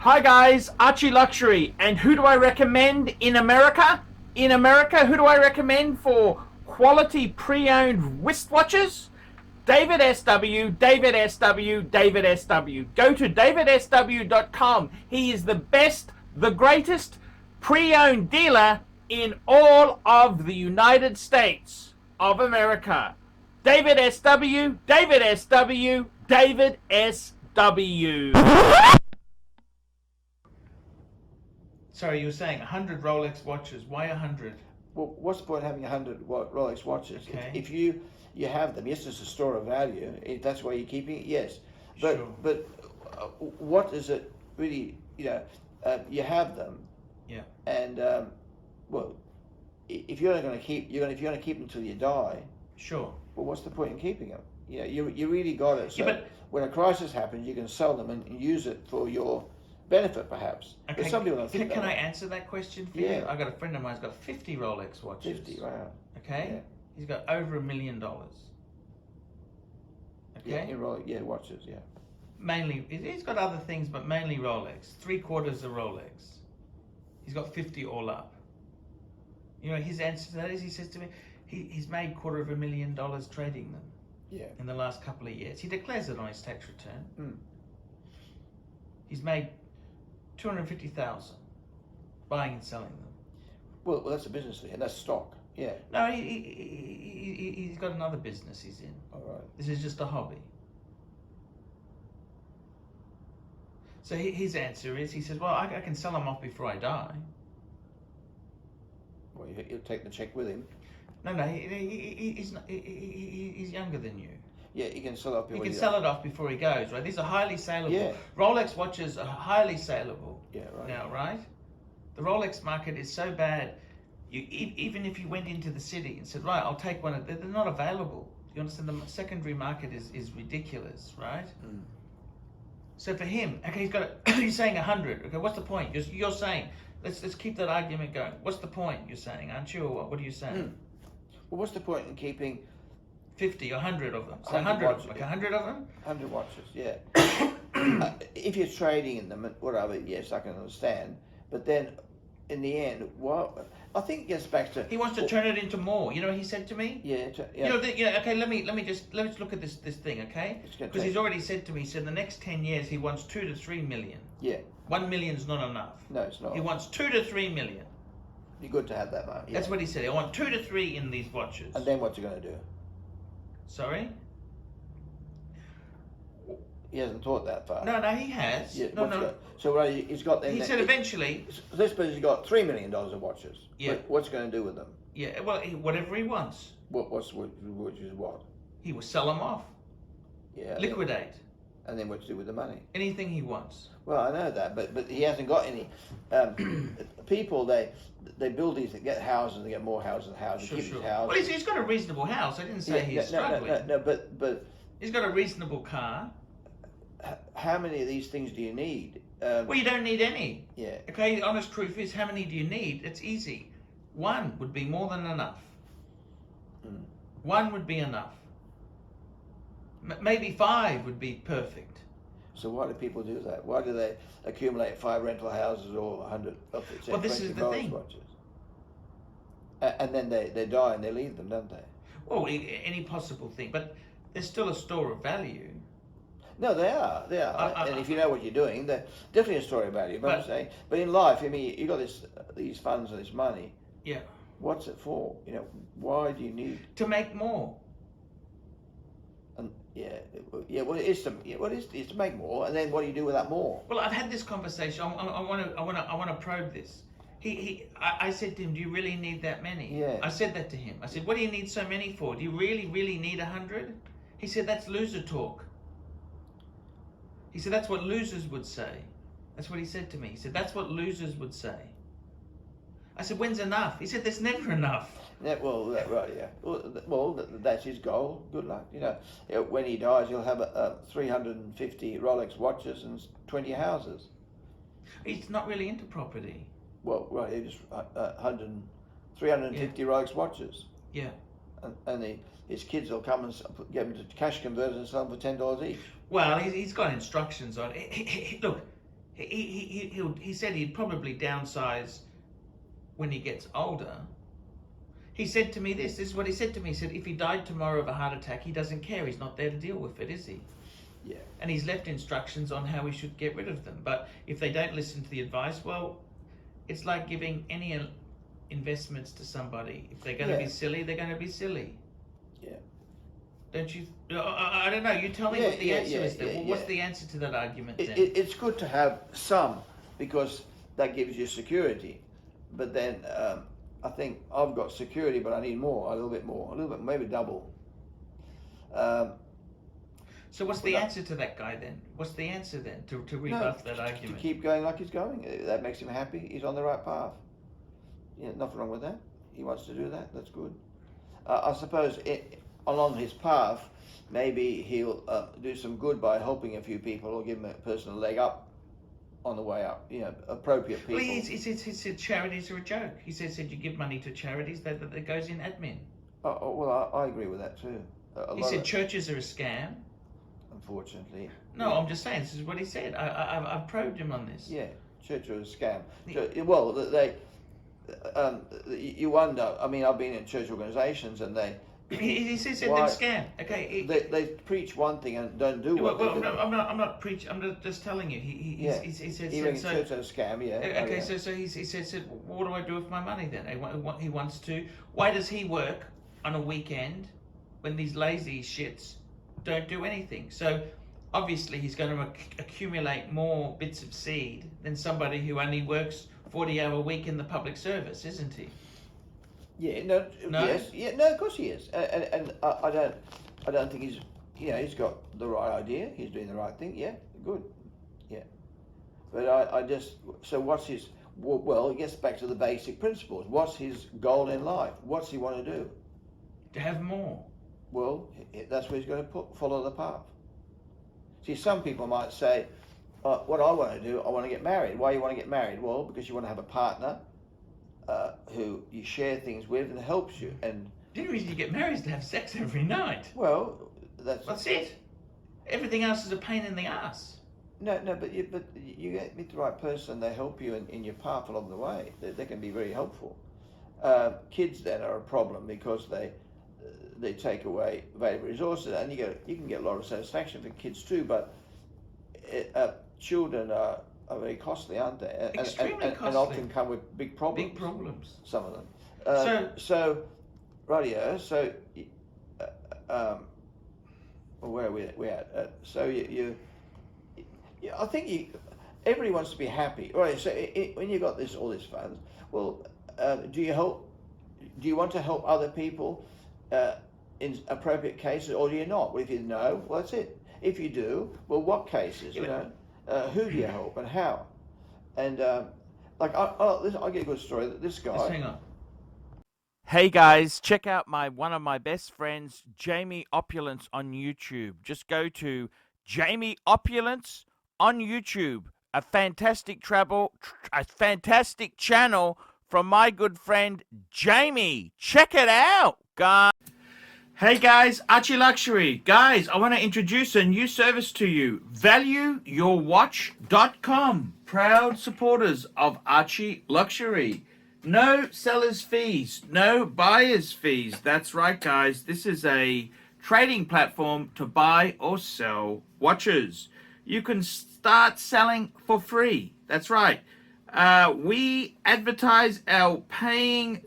Hi guys, ArchieLuxury, and who do I recommend in America? In America, who do I recommend for quality pre-owned wristwatches? David SW, David SW, David SW. Go to davidsw.com. He is the best, the greatest pre-owned dealer in all of the United States of America. David SW, David SW, David SW. Sorry, you were saying 100 Rolex watches. Why 100? Well, what's the point of having 100 Rolex watches? Okay. If you have them, yes, it's a store of value. If that's why you're keeping it, yes. But Sure. What is it really? You have them. Yeah. And well, if you're going to keep, if you're going to keep them until you die. Sure. Well, what's the point in keeping them? You really got it. So Yeah, but when a crisis happens, you can sell them and use it for your benefit, perhaps. okay, But some people don't think can that I way. answer that question for Yeah. you? I got a friend of mine who's got 50 Rolex watches. 50, wow. Okay. Yeah. He's got over $1 million. Okay. Yeah, watches, yeah. Mainly, he's got other things, but mainly Rolex. 3/4 are Rolex. He's got 50 all up. You know, his answer to that is, he says to me, he's made $250,000 trading them. Yeah. In the last couple of years. He declares it on his tax return. Mm. He's made $250,000 buying and selling them. Well, that's a business thing, and that's stock. Yeah. No, he's got another business he's in. All right. This is just a hobby. So his answer is, he says, well, I can sell them off before I die. Well, he'll take the check with him. No, he's younger than you. Yeah, he can sell it off. He can sell it off before he goes, right? These are highly saleable. Yeah. Rolex watches are highly saleable. Yeah, right. Now, right? The Rolex market is so bad. Even if you went into the city and said, right, I'll take one, they're not available. You understand? The secondary market is ridiculous, right? Mm. So for him, okay, he's saying 100. Okay, what's the point? You're saying, let's keep that argument going. What's the point? You're saying, aren't you, or what? What are you saying? Mm. Well, what's the point in keeping 50 or 100 of them? So 100 100 of watches, them. Okay, yeah. 100 of them? 100 watches? Yeah. If you're trading in them and whatever, yes, I can understand. But then, in the end, I think it gets back to. He wants to turn it into more. You know what he said to me? Yeah. Okay. Let's look at this thing, okay? Because he's already said to me. He said the next 10 years he wants 2 to 3 million. Yeah. 1 million's not enough. No, it's not. He wants 2 to 3 million. Be good to have that money. Yeah. That's what he said. I want 2 to 3 in these watches. And then what's he going to do? Sorry? He hasn't thought that far. No, he has. Yeah, No. So he's got. He said eventually. Let's suppose he's got $3 million of watches. Yeah. What's he going to do with them? Yeah. Well, whatever he wants. Which is what? He will sell them off. Yeah. Liquidate. And then what to do with the money? Anything he wants. Well, I know that, but he hasn't got any. People they build these, they get houses, they get more houses, Sure. keep his house. Well, he's got a reasonable house. I didn't say he's struggling. No, but he's got a reasonable car. How many of these things do you need? Well, you don't need any. Yeah. Okay, the honest truth is, how many do you need? It's easy. One would be more than enough. Mm. One would be enough. Maybe 5 would be perfect. So why do people do that? Why do they accumulate 5 rental houses or 100? Well, this is the thing. Watches? And then they die and they leave them, don't they? Well, any possible thing, but there's still a store of value. No, they are. And if you know what you're doing, they're definitely a story of value. But I'm saying, but in life, I mean, you got these funds and this money. Yeah. What's it for? Why do you need? To make more. And well, it's to make more. And then what do you do with that more? Well, I've had this conversation. I want to probe this. I said to him, "Do you really need that many?" Yeah. I said that to him. I said, "What do you need so many for? Do you really need 100?" He said, "That's loser talk." He said, "That's what losers would say." That's what he said to me. He said, "That's what losers would say." I said, "When's enough?" He said, "There's never enough." Yeah, right, yeah. Well, that's his goal. Good luck. When he dies, he'll have 350 Rolex watches and 20 houses. He's not really into property. Well, right, he just 350 Rolex watches. Yeah. And his kids will come and get them to cash converters and sell them for $10 each. Well, he's got instructions on it. Look, he said he'd probably downsize when he gets older. He said to me this is what he said to me. He said if he died tomorrow of a heart attack, he doesn't care. He's not there to deal with it, is he? Yeah. And he's left instructions on how we should get rid of them. But if they don't listen to the advice, well, it's like giving any investments to somebody. If they're going to be silly, they're going to be silly. Yeah. Don't you? I don't know. You tell me what the answer is then. Well, what's the answer to that argument then? It's good to have some because that gives you security. But then I think I've got security, but I need more, a little bit more, maybe double. So what's the answer to that guy then? What's the answer then to rebuff that argument? To keep going like he's going. That makes him happy. He's on the right path. Yeah, nothing wrong with that. He wants to do that. That's good. I suppose along his path, maybe he'll do some good by helping a few people or give him a personal leg up on the way up. You know, appropriate people. Well, he said charities are a joke. He said you give money to charities that goes in admin. Oh well, I agree with that too. He said churches are a scam. Unfortunately. No, I'm just saying, this is what he said. I've probed him on this. Yeah, church are a scam. Well, you wonder, I mean, I've been in church organisations and they... He says they're a scam. Okay. They preach one thing and don't do what they do. I'm not preaching, I'm just telling you. He said... Even church are a scam, yeah. Okay, so he said, well, what do I do with my money then? He wants to... Why does he work on a weekend when these lazy shits don't do anything? So obviously he's going to accumulate more bits of seed than somebody who only works 40-hour week in the public service, isn't he? Yeah, no, yes, yeah, no, of course he is, and I don't think he's got the right idea. He's doing the right thing. Yeah, good. Yeah, but I just so what's his? Well, it gets back to the basic principles. What's his goal in life? What's he want to do? To have more. Well, that's where he's going to follow the path. See, some people might say, what I want to do, I want to get married. Why you want to get married? Well, because you want to have a partner who you share things with and helps you. And the only reason you get married is to have sex every night. Well, that's it. Everything else is a pain in the ass. No, but you get with the right person, they help you in your path along the way. They can be very helpful. Kids then are a problem because they take away valuable resources, and you can get a lot of satisfaction for kids too. But children are very costly, aren't they? Extremely costly, and often come with big problems. Big problems. Some of them. So, rightio. So, where are we at? So I think everybody wants to be happy, right? So when you got all this funds, well, do you want to help other people in appropriate cases, or do you not? Well, if you know, well, that's it. If you do, well, what cases? You know, who do you help and how? And I'll get a good story. This guy. Just hang on. Hey guys, check out one of my best friends, Jamie Opulence, on YouTube. Just go to Jamie Opulence on YouTube. A fantastic channel from my good friend Jamie. Check it out, guys. Hey guys, ArchieLuxury. Guys, I want to introduce a new service to you. ValueYourWatch.com. Proud supporters of ArchieLuxury. No seller's fees, no buyer's fees. That's right, guys. This is a trading platform to buy or sell watches. You can start selling for free. That's right. We advertise our paying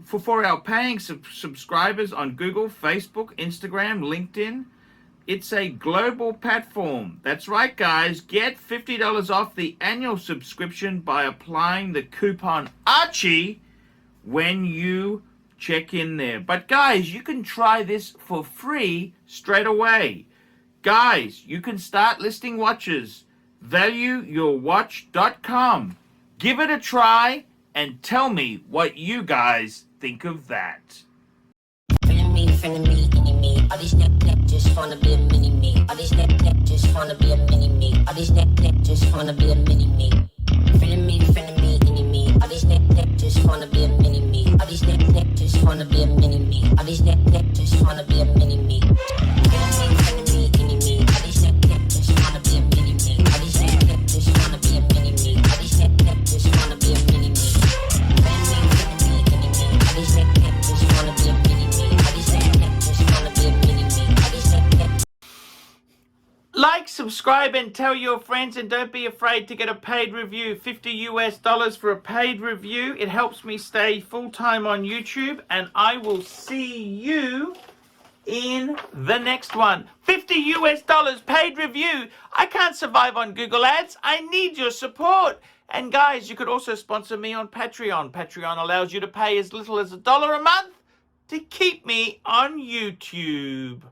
for our paying subscribers on Google, Facebook, Instagram, LinkedIn. It's a global platform. That's right, guys. Get $50 off the annual subscription by applying the coupon Archie when you check in there. But guys, you can try this for free straight away. Guys, you can start listing watches. ValueYourWatch.com. Give it a try and tell me what you guys think of that. Friend of me, enemy. All these neck just wanna be a mini me. All these neck just wanna be a mini me. All these neck just wanna be a mini me. Friend of me, enemy. All these neck just wanna be a mini me. All these neck just wanna be a mini me. All these neck just wanna be a mini me. Friend of me, enemy. All these neck just wanna be a mini me. All these neck just wanna be a mini me. subscribe and tell your friends, and don't be afraid to get a paid review. $50 for a paid review. It helps me stay full-time on YouTube, and I will see you in the next one. $50 paid review. I can't survive on Google Ads. I need your support. And guys, you could also sponsor me on Patreon. Patreon allows you to pay as little as $1 a month to keep me on YouTube.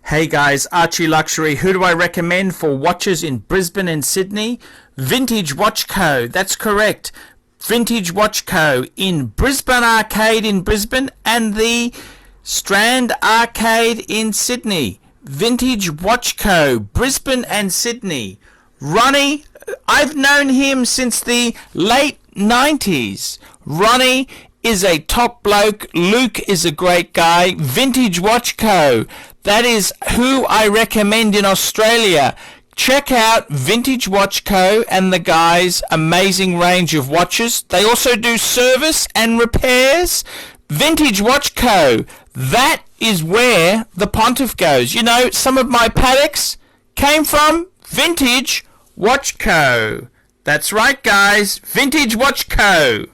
Hey guys, ArchieLuxury. Who do I recommend for watches in Brisbane and Sydney? Vintage Watch Co. That's correct. Vintage Watch Co. in Brisbane Arcade in Brisbane and the Strand Arcade in Sydney. Vintage Watch Co. Brisbane and Sydney. Ronnie, I've known him since the late 90s. Ronnie is a top bloke. Luke is a great guy. Vintage Watch Co. That is who I recommend in Australia. Check out Vintage Watch Co. and the guys' amazing range of watches. They also do service and repairs. Vintage Watch Co. That is where the Pontiff goes. You know, some of my Pateks came from Vintage Watch Co. That's right, guys. Vintage Watch Co.